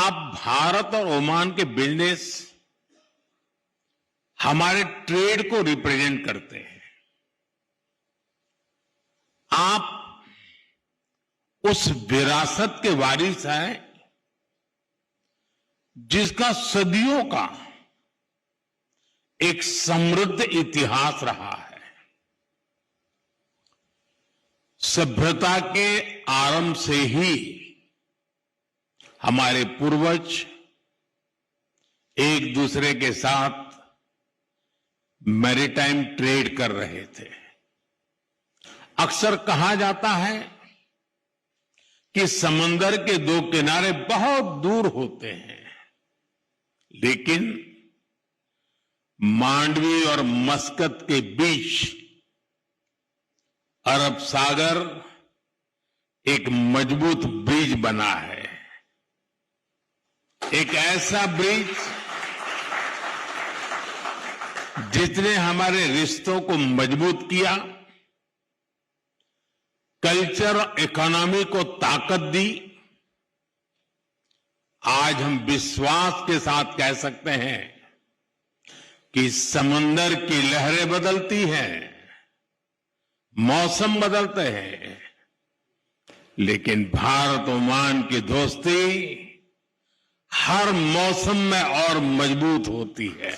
आप भारत और ओमान के बिजनेस हमारे ट्रेड को रिप्रेजेंट करते हैं। आप उस विरासत के वारिस हैं जिसका सदियों का एक समृद्ध इतिहास रहा है। सभ्यता के आरंभ से ही हमारे पूर्वज एक दूसरे के साथ मैरीटाइम ट्रेड कर रहे थे। अक्सर कहा जाता है कि समंदर के दो किनारे बहुत दूर होते हैं, लेकिन मांडवी और मस्कत के बीच अरब सागर एक मजबूत ब्रिज बना है। एक ऐसा ब्रिज जिसने हमारे रिश्तों को मजबूत किया, कल्चर और इकोनॉमी को ताकत दी। आज हम विश्वास के साथ कह सकते हैं कि समंदर की लहरें बदलती हैं, मौसम बदलते हैं, लेकिन भारत ओमान की दोस्ती हर मौसम में और मजबूत होती है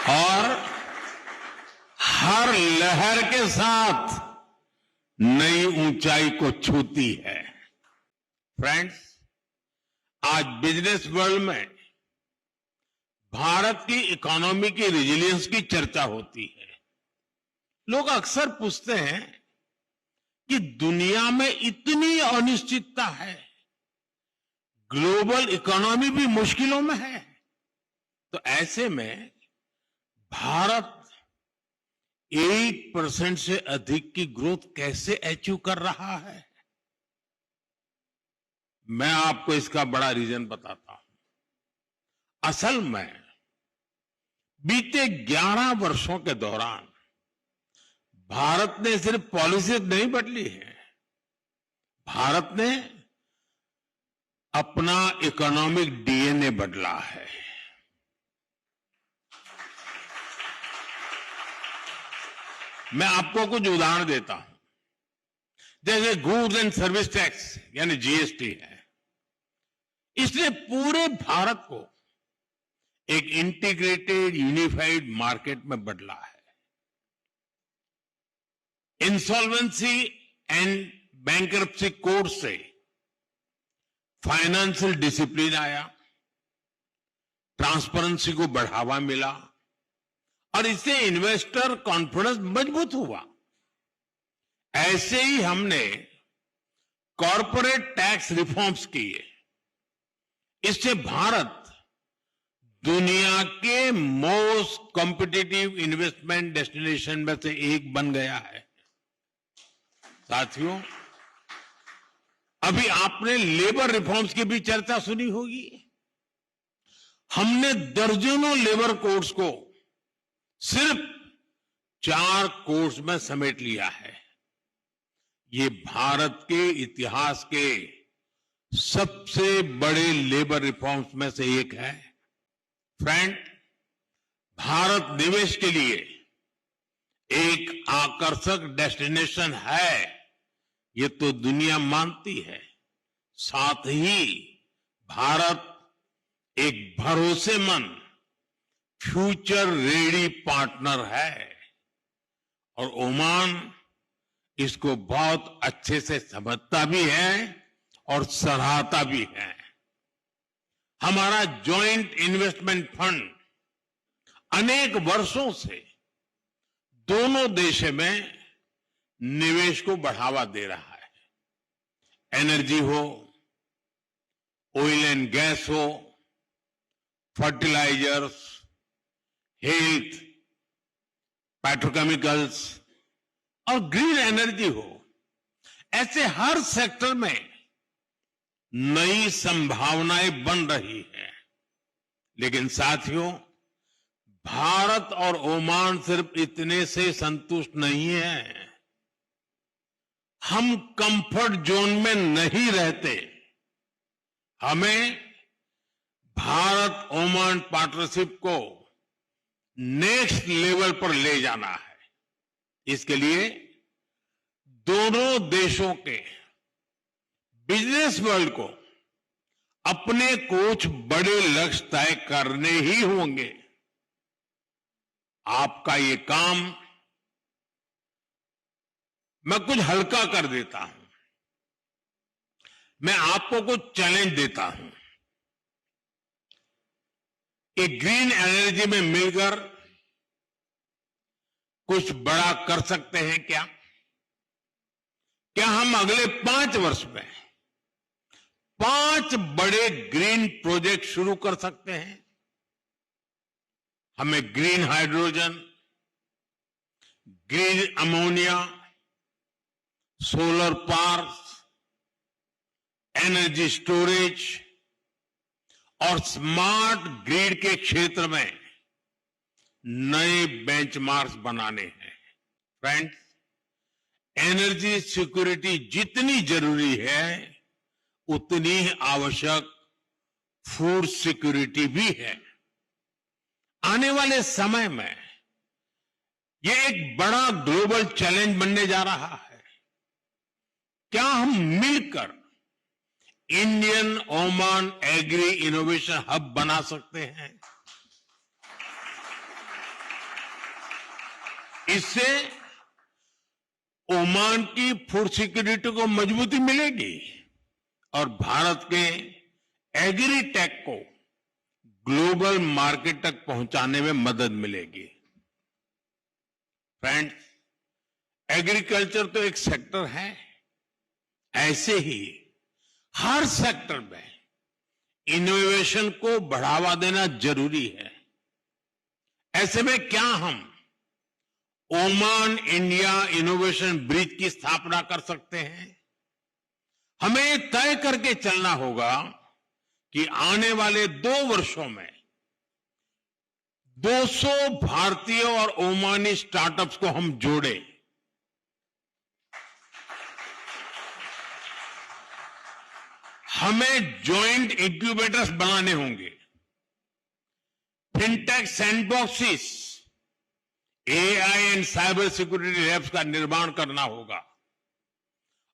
और हर लहर के साथ नई ऊंचाई को छूती है। फ्रेंड्स, आज बिजनेस वर्ल्ड में भारत की इकोनॉमी की रेजिलियंस की चर्चा होती है। लोग अक्सर पूछते हैं कि दुनिया में इतनी अनिश्चितता है, ग्लोबल इकोनॉमी भी मुश्किलों में है, तो ऐसे में भारत 8% से अधिक की ग्रोथ कैसे अचीव कर रहा है? मैं आपको इसका बड़ा रीजन बताता हूं। असल में बीते 11 वर्षों के दौरान भारत ने सिर्फ पॉलिसी नहीं बदली है, भारत ने अपना इकोनॉमिक डीएनए बदला है। मैं आपको कुछ उदाहरण देता हूं। जैसे गुड्स एंड सर्विस टैक्स यानी जीएसटी है, इसने पूरे भारत को एक इंटीग्रेटेड यूनिफाइड मार्केट में बदला है। इंसॉल्वेंसी एंड बैंकरप्सी कोड से फाइनेंशियल डिसिप्लिन आया, ट्रांसपेरेंसी को बढ़ावा मिला और इससे इन्वेस्टर कॉन्फिडेंस मजबूत हुआ। ऐसे ही हमने कॉरपोरेट टैक्स रिफॉर्म्स किए। इससे भारत दुनिया के मोस्ट कॉम्पिटिटिव इन्वेस्टमेंट डेस्टिनेशन में से एक बन गया है। साथियों, अभी आपने लेबर रिफॉर्म्स की भी चर्चा सुनी होगी। हमने दर्जनों लेबर कोड्स को सिर्फ 4 कोड्स में समेट लिया है। ये भारत के इतिहास के सबसे बड़े लेबर रिफॉर्म्स में से एक है। फ्रेंड, भारत निवेश के लिए एक आकर्षक डेस्टिनेशन है, ये तो दुनिया मानती है। साथ ही भारत एक भरोसेमंद फ्यूचर रेडी पार्टनर है और ओमान इसको बहुत अच्छे से समझता भी है और सराहता भी है। हमारा जॉइंट इन्वेस्टमेंट फंड अनेक वर्षों से दोनों देशों में निवेश को बढ़ावा दे रहा है। एनर्जी हो, ऑयल एंड गैस हो, फर्टिलाइजर्स, हेल्थ, पेट्रोकेमिकल्स और ग्रीन एनर्जी हो, ऐसे हर सेक्टर में नई संभावनाएं बन रही है। लेकिन साथियों, भारत और ओमान सिर्फ इतने से संतुष्ट नहीं है। हम कंफर्ट जोन में नहीं रहते। हमें भारत ओमान पार्टनरशिप को नेक्स्ट लेवल पर ले जाना है। इसके लिए दोनों देशों के बिजनेस वर्ल्ड को अपने कुछ बड़े लक्ष्य तय करने ही होंगे। आपका ये काम मैं कुछ हल्का कर देता हूं। मैं आपको कुछ चैलेंज देता हूं कि ग्रीन एनर्जी में मिलकर कुछ बड़ा कर सकते हैं क्या? क्या हम अगले 5 वर्ष में 5 बड़े ग्रीन प्रोजेक्ट शुरू कर सकते हैं? हमें green hydrogen, green ammonia, solar park, energy storage और स्मार्ट ग्रिड के क्षेत्र में नए बेंचमार्क्स बनाने हैं। फ्रेंड्स, एनर्जी सिक्योरिटी जितनी जरूरी है उतनी ही आवश्यक फूड सिक्योरिटी भी है। आने वाले समय में यह एक बड़ा ग्लोबल चैलेंज बनने जा रहा है। क्या हम मिलकर Indian Oman agri innovation hub बना सकते हैं? इससे ओमान की फूड सिक्योरिटी को मजबूती मिलेगी और भारत के एग्री टेक को ग्लोबल मार्केट तक पहुंचाने में मदद मिलेगी। फ्रेंड्स, एग्रीकल्चर तो एक सेक्टर है, ऐसे ही हर सेक्टर में इनोवेशन को बढ़ावा देना जरूरी है। ऐसे में क्या हम ओमान इंडिया इनोवेशन ब्रिज की स्थापना कर सकते हैं? हमें तय करके चलना होगा कि आने वाले 2 वर्षों में 200 भारतीय और ओमानी स्टार्टअप्स को हम जोड़ें। हमें ज्वाइंट इंक्यूबेटर्स बनाने होंगे, fintech sandboxes, AI and cyber security labs का निर्माण करना होगा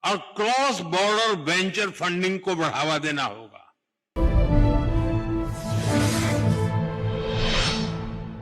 और क्रॉस बॉर्डर वेंचर फंडिंग को बढ़ावा देना होगा।